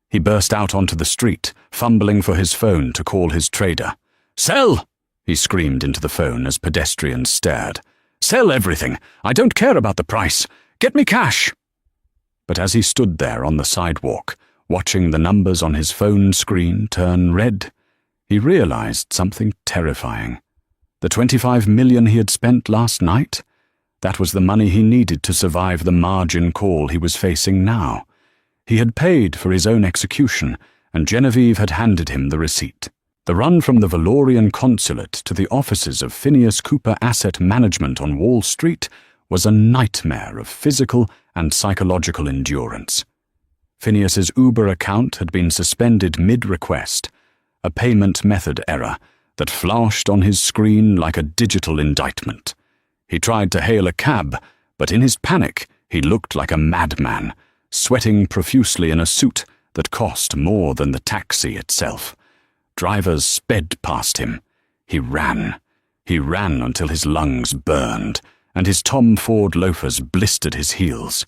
He burst out onto the street, fumbling for his phone to call his trader. "Sell!" he screamed into the phone as pedestrians stared. "Sell everything! I don't care about the price! Get me cash!" But as he stood there on the sidewalk, watching the numbers on his phone screen turn red, he realized something terrifying. The $25 million he had spent last night? That was the money he needed to survive the margin call he was facing now. He had paid for his own execution, and Genevieve had handed him the receipt. The run from the Valorian consulate to the offices of Phineas Cooper Asset Management on Wall Street was a nightmare of physical and psychological endurance. Phineas's Uber account had been suspended mid-request, a payment method error that flashed on his screen like a digital indictment. He tried to hail a cab, but in his panic he looked like a madman, sweating profusely in a suit that cost more than the taxi itself. Drivers sped past him. He ran. He ran until his lungs burned, and his Tom Ford loafers blistered his heels.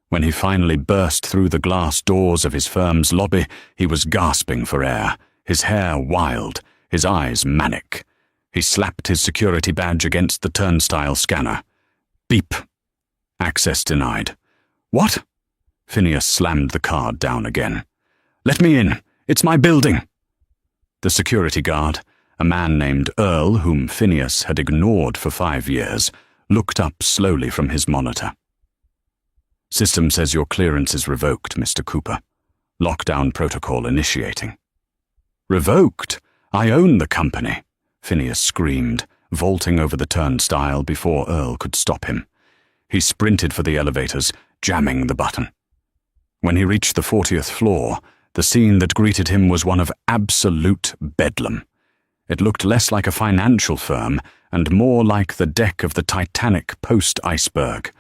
When he finally burst through the glass doors of his firm's lobby, he was gasping for air, his hair wild, his eyes manic. He slapped his security badge against the turnstile scanner. Beep. Access denied. "What?" Phineas slammed the card down again. "Let me in. It's my building." The security guard, a man named Earl whom Phineas had ignored for 5 years, looked up slowly from his monitor. "System says your clearance is revoked, Mr. Cooper. Lockdown protocol initiating." "Revoked? I own the company," Phineas screamed, vaulting over the turnstile before Earl could stop him. He sprinted for the elevators, jamming the button. When he reached the 40th floor, the scene that greeted him was one of absolute bedlam. It looked less like a financial firm and more like the deck of the Titanic post-iceberg.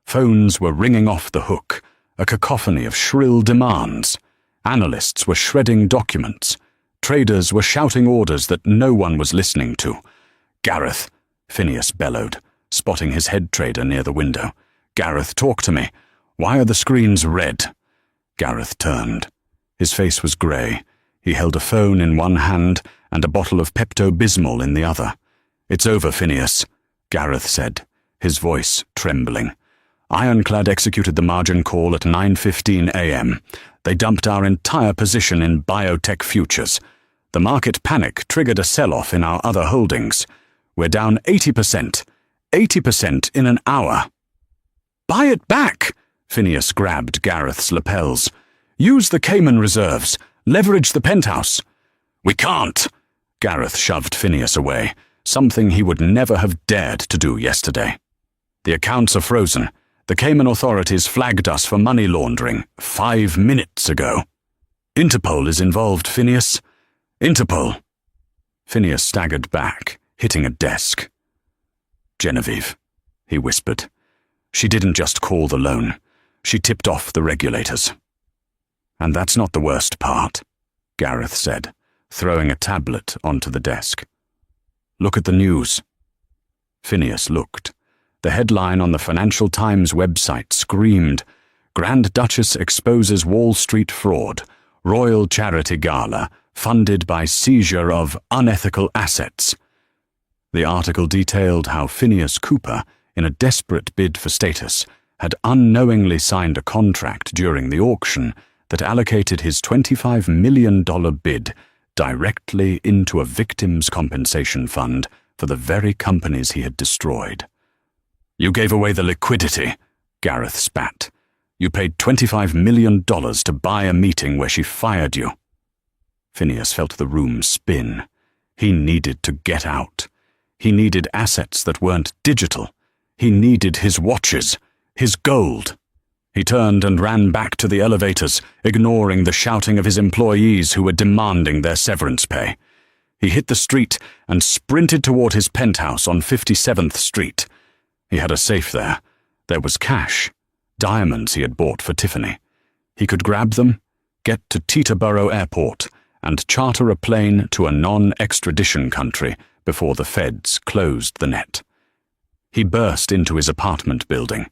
Phones were ringing off the hook, a cacophony of shrill demands. Analysts were shredding documents. Traders were shouting orders that no one was listening to. "Gareth," Phineas bellowed, spotting his head trader near the window. "Gareth, talk to me. Why are the screens red?" Gareth turned. His face was grey. He held a phone in one hand and a bottle of Pepto-Bismol in the other. "It's over, Phineas," Gareth said, his voice trembling. "Ironclad executed the margin call at 9:15 a.m. They dumped our entire position in biotech futures. The market panic triggered a sell-off in our other holdings. We're down 80%. 80% in an hour." "Buy it back!" Phineas grabbed Gareth's lapels. "Use the Cayman reserves. Leverage the penthouse." "We can't!" Gareth shoved Phineas away, something he would never have dared to do yesterday. "The accounts are frozen. The Cayman authorities flagged us for money laundering 5 minutes ago. Interpol is involved, Phineas. Interpol." Phineas staggered back, hitting a desk. "Genevieve," he whispered. "She didn't just call the loan. She tipped off the regulators." "And that's not the worst part," Gareth said, throwing a tablet onto the desk. "Look at the news." Phineas looked. The headline on the Financial Times website screamed, "Grand Duchess exposes Wall Street fraud. Royal charity gala funded by seizure of unethical assets." The article detailed how Phineas Cooper, in a desperate bid for status, had unknowingly signed a contract during the auction that allocated his $25 million bid directly into a victims' compensation fund for the very companies he had destroyed. "You gave away the liquidity," Gareth spat. "You paid $25 million to buy a meeting where she fired you." Phineas felt the room spin. He needed to get out. He needed assets that weren't digital. He needed his watches, his gold. He turned and ran back to the elevators, ignoring the shouting of his employees who were demanding their severance pay. He hit the street and sprinted toward his penthouse on 57th Street. He had a safe there. There was cash, diamonds he had bought for Tiffany. He could grab them, get to Teterboro Airport, and charter a plane to a non-extradition country before the feds closed the net. He burst into his apartment building.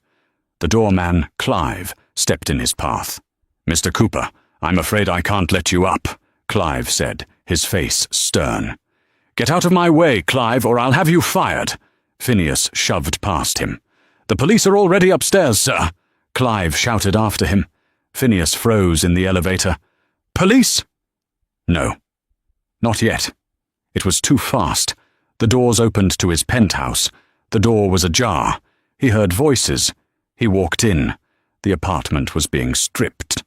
The doorman, Clive, stepped in his path. "Mr. Cooper, I'm afraid I can't let you up," Clive said, his face stern. "Get out of my way, Clive, or I'll have you fired." Phineas shoved past him. "The police are already upstairs, sir," Clive shouted after him. Phineas froze in the elevator. "Police?" "No. Not yet." It was too fast. The doors opened to his penthouse. The door was ajar. He heard voices. He walked in. The apartment was being stripped.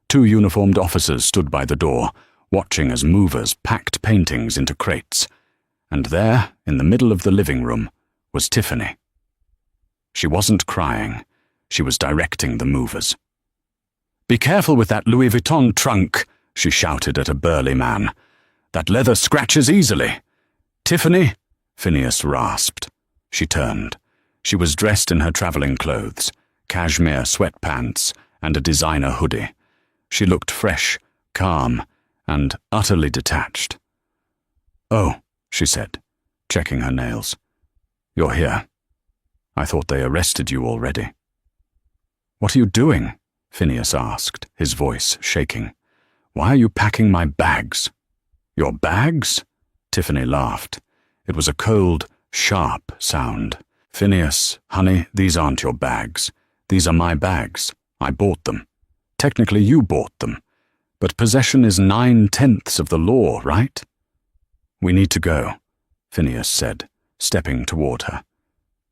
2 uniformed officers stood by the door, watching as movers packed paintings into crates. And there, in the middle of the living room, was Tiffany. She wasn't crying. She was directing the movers. "Be careful with that Louis Vuitton trunk," she shouted at a burly man. "That leather scratches easily." "Tiffany?" Phineas rasped. She turned. She was dressed in her traveling clothes, cashmere sweatpants, and a designer hoodie. She looked fresh, calm, and utterly detached. "Oh," she said, checking her nails. "You're here. I thought they arrested you already." "What are you doing?" Phineas asked, his voice shaking. "Why are you packing my bags?" "Your bags?" Tiffany laughed. It was a cold, sharp sound. "Phineas, honey, these aren't your bags. These are my bags. I bought them. Technically, you bought them. But possession is 9/10 of the law, right?" "We need to go," Phineas said, stepping toward her.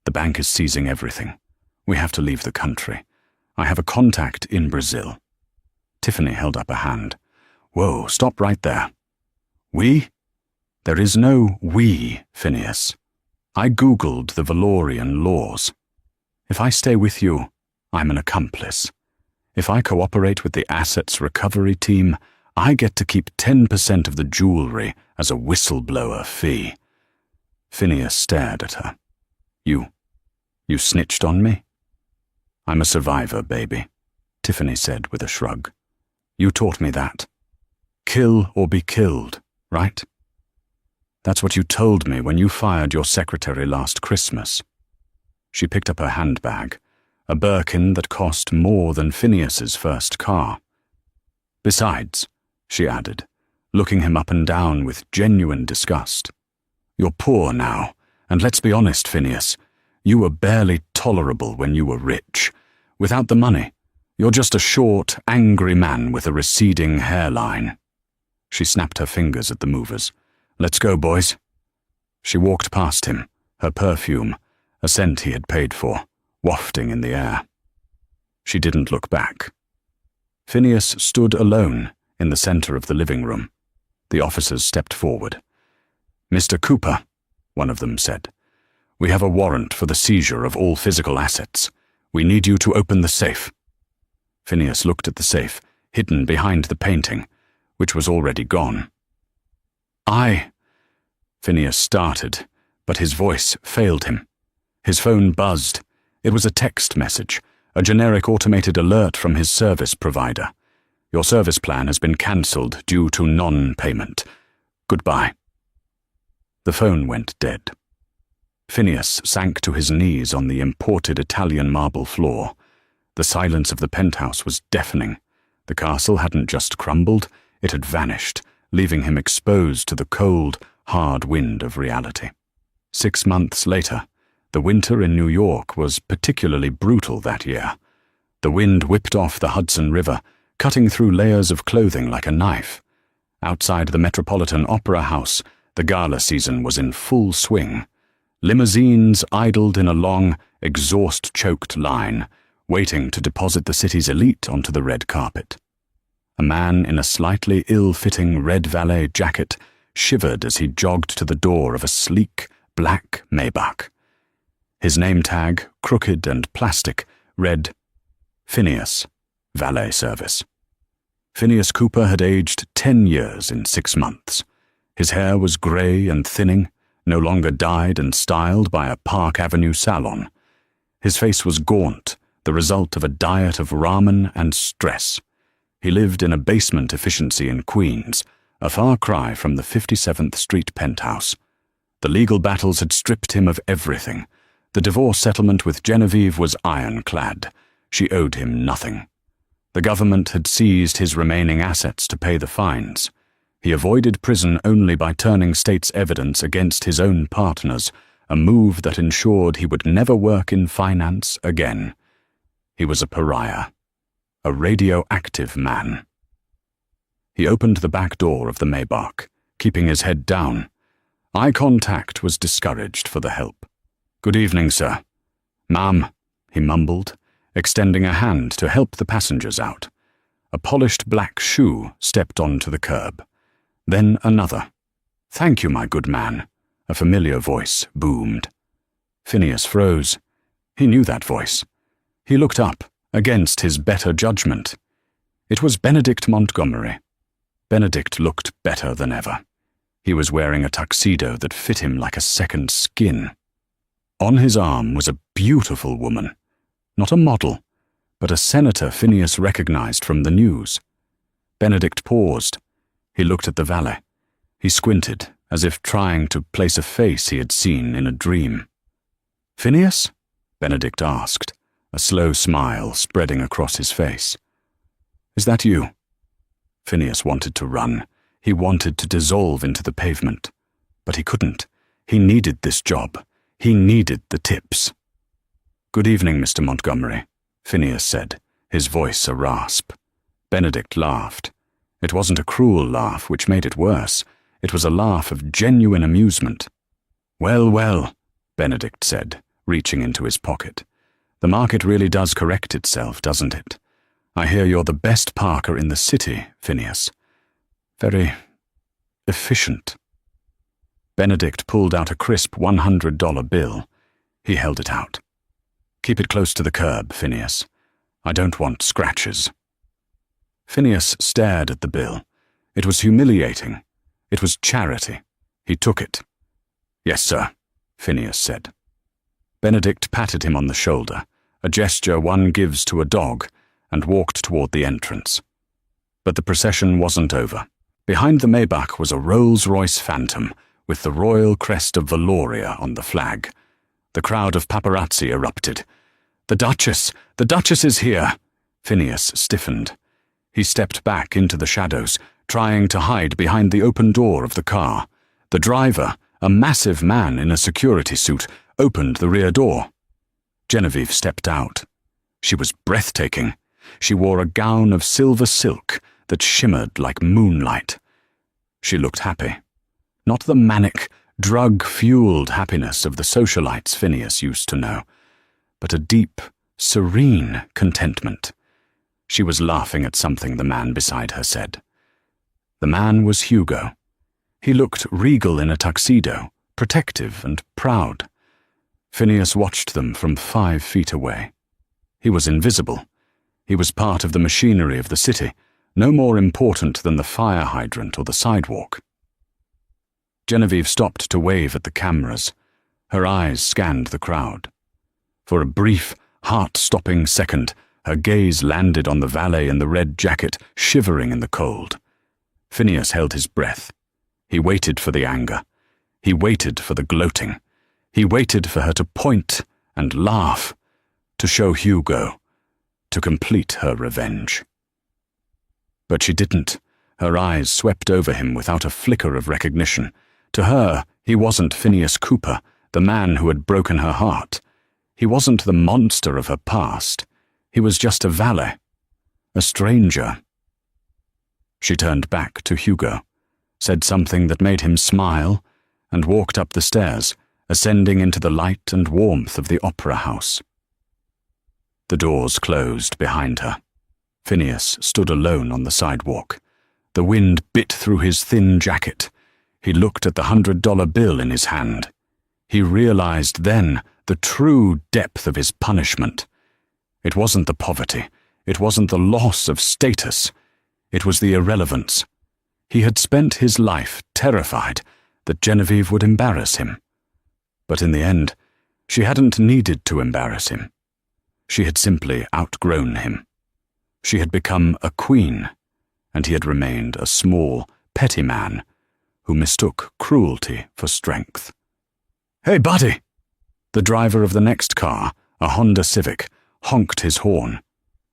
"The bank is seizing everything. We have to leave the country. I have a contact in Brazil." Tiffany held up a hand. "Whoa, stop right there." "We?" "There is no we, Phineas. I Googled the Valorian laws. If I stay with you, I'm an accomplice. If I cooperate with the assets recovery team, I get to keep 10% of the jewelry as a whistleblower fee." Phineas stared at her. You snitched on me?" "I'm a survivor, baby," Tiffany said with a shrug. "You taught me that. Kill or be killed, right? That's what you told me when you fired your secretary last Christmas." She picked up her handbag, a Birkin that cost more than Phineas's first car. "Besides," she added, looking him up and down with genuine disgust, "you're poor now, and let's be honest, Phineas, you were barely tolerable when you were rich. Without the money, you're just a short, angry man with a receding hairline." She snapped her fingers at the movers. "Let's go, boys." She walked past him, her perfume, a scent he had paid for, wafting in the air. She didn't look back. Phineas stood alone in the center of the living room. The officers stepped forward. "Mr. Cooper," one of them said, "we have a warrant for the seizure of all physical assets. We need you to open the safe." Phineas looked at the safe, hidden behind the painting, which was already gone. Phineas started, but his voice failed him. His phone buzzed. It was a text message, a generic automated alert from his service provider. Your service plan has been cancelled due to non-payment. Goodbye. The phone went dead. Phineas sank to his knees on the imported Italian marble floor. The silence of the penthouse was deafening. The castle hadn't just crumbled, it had vanished, leaving him exposed to the cold, hard wind of reality. 6 months later, the winter in New York was particularly brutal that year. The wind whipped off the Hudson River, cutting through layers of clothing like a knife. Outside the Metropolitan Opera House, the Gala season was in full swing. Limousines idled in a long, exhaust-choked line, waiting to deposit the city's elite onto the red carpet. A man in a slightly ill-fitting red valet jacket shivered as he jogged to the door of a sleek, black Maybach. His name tag, crooked and plastic, read, Phineas, Valet Service. Phineas Cooper had aged 10 years in 6 months. His hair was grey and thinning, no longer dyed and styled by a Park Avenue salon. His face was gaunt, the result of a diet of ramen and stress. He lived in a basement efficiency in Queens, a far cry from the 57th Street penthouse. The legal battles had stripped him of everything. The divorce settlement with Genevieve was ironclad. She owed him nothing. The government had seized his remaining assets to pay the fines. He avoided prison only by turning state's evidence against his own partners, a move that ensured he would never work in finance again. He was a pariah, a radioactive man. He opened the back door of the Maybach, keeping his head down. Eye contact was discouraged for the help. "Good evening, sir." "Ma'am," he mumbled, extending a hand to help the passengers out. A polished black shoe stepped onto the curb. Then another. "Thank you, my good man," a familiar voice boomed. Phineas froze. He knew that voice. He looked up, against his better judgment. It was Benedict Montgomery. Benedict looked better than ever. He was wearing a tuxedo that fit him like a second skin. On his arm was a beautiful woman. Not a model, but a senator Phineas recognized from the news. Benedict paused. He looked at the valet. He squinted, as if trying to place a face he had seen in a dream. "Phineas?" Benedict asked, a slow smile spreading across his face. "Is that you?" Phineas wanted to run. He wanted to dissolve into the pavement. But he couldn't. He needed this job. He needed the tips. "Good evening, Mr. Montgomery," Phineas said, his voice a rasp. Benedict laughed. It wasn't a cruel laugh, which made it worse. It was a laugh of genuine amusement. "Well, well," Benedict said, reaching into his pocket. "The market really does correct itself, doesn't it? I hear you're the best parker in the city, Phineas. Very efficient." Benedict pulled out a crisp $100 bill. He held it out. "Keep it close to the curb, Phineas. I don't want scratches." Phineas stared at the bill. It was humiliating. It was charity. He took it. "Yes, sir," Phineas said. Benedict patted him on the shoulder, a gesture one gives to a dog, and walked toward the entrance. But the procession wasn't over. Behind the Maybach was a Rolls-Royce Phantom, with the royal crest of Valoria on the flag. The crowd of paparazzi erupted. "The Duchess! The Duchess is here!" Phineas stiffened. He stepped back into the shadows, trying to hide behind the open door of the car. The driver, a massive man in a security suit, opened the rear door. Genevieve stepped out. She was breathtaking. She wore a gown of silver silk that shimmered like moonlight. She looked happy. Not the manic, drug-fueled happiness of the socialites Phineas used to know, but a deep, serene contentment. She was laughing at something the man beside her said. The man was Hugo. He looked regal in a tuxedo, protective and proud. Phineas watched them from 5 feet away. He was invisible. He was part of the machinery of the city, no more important than the fire hydrant or the sidewalk. Genevieve stopped to wave at the cameras. Her eyes scanned the crowd. For a brief, heart-stopping second, her gaze landed on the valet in the red jacket, shivering in the cold. Phineas held his breath. He waited for the anger. He waited for the gloating. He waited for her to point and laugh, to show Hugo, to complete her revenge. But she didn't. Her eyes swept over him without a flicker of recognition. To her, he wasn't Phineas Cooper, the man who had broken her heart. He wasn't the monster of her past. He was just a valet, a stranger. She turned back to Hugo, said something that made him smile, and walked up the stairs, ascending into the light and warmth of the opera house. The doors closed behind her. Phineas stood alone on the sidewalk. The wind bit through his thin jacket. He looked at the $100 bill in his hand. He realized then the true depth of his punishment. It wasn't the poverty. It wasn't the loss of status. It was the irrelevance. He had spent his life terrified that Genevieve would embarrass him. But in the end, she hadn't needed to embarrass him. She had simply outgrown him. She had become a queen, and he had remained a small, petty man who mistook cruelty for strength. "Hey, buddy!" The driver of the next car, a Honda Civic, honked his horn.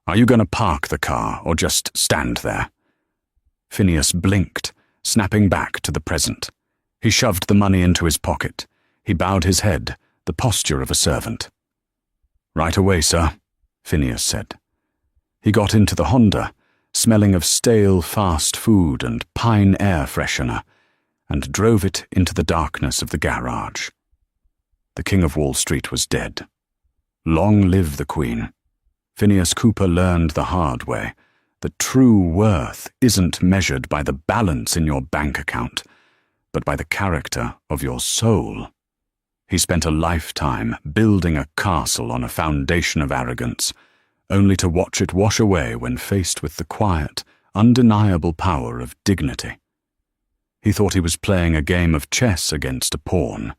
"Are you going to park the car or just stand there?" Phineas blinked, snapping back to the present. He shoved the money into his pocket. He bowed his head, the posture of a servant. "Right away, sir," Phineas said. He got into the Honda, smelling of stale fast food and pine air freshener, and drove it into the darkness of the garage. The King of Wall Street was dead. Long live the Queen. Phineas Cooper learned the hard way that true worth isn't measured by the balance in your bank account, but by the character of your soul. He spent a lifetime building a castle on a foundation of arrogance, only to watch it wash away when faced with the quiet, undeniable power of dignity. He thought he was playing a game of chess against a pawn,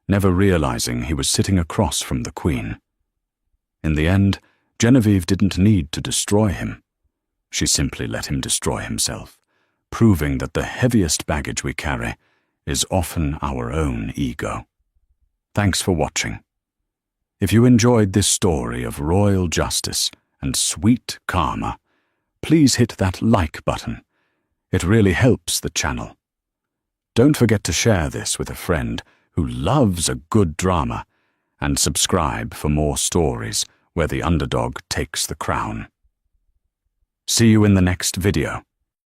never realizing he was sitting across from the Queen. In the end, Genevieve didn't need to destroy him. She simply let him destroy himself, proving that the heaviest baggage we carry is often our own ego. Thanks for watching. If you enjoyed this story of royal justice and sweet karma, please hit that like button. It really helps the channel. Don't forget to share this with a friend who loves a good drama, and subscribe for more stories where the underdog takes the crown. See you in the next video.